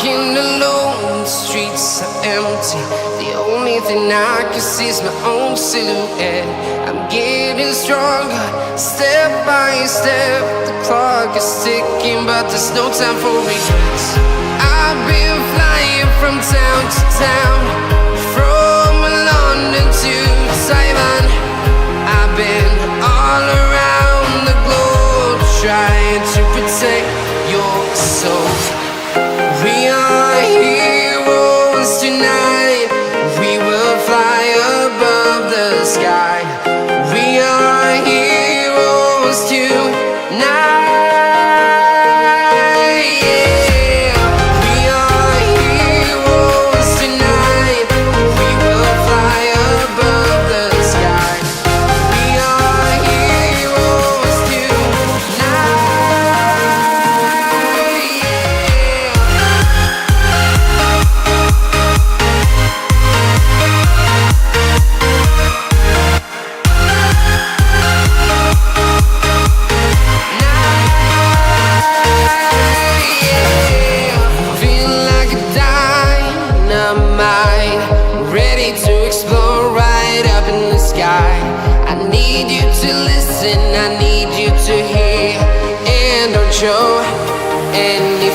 Walking alone, the streets are empty. The only thing I can see is my own silhouette. I'm getting stronger, step by step. The clock is ticking, but there's no time for regrets. I've been flying from town to town, from London to Taiwan. I've been all around the globe, trying to protect your soul. We are heroes tonight. We will fly above the sky. We are heroes tonight. Yeah. We are heroes tonight. We will fly above the sky. We are heroes tonight. Ready to explore right up in the sky. I need you to listen, I need you to hear, and don't show any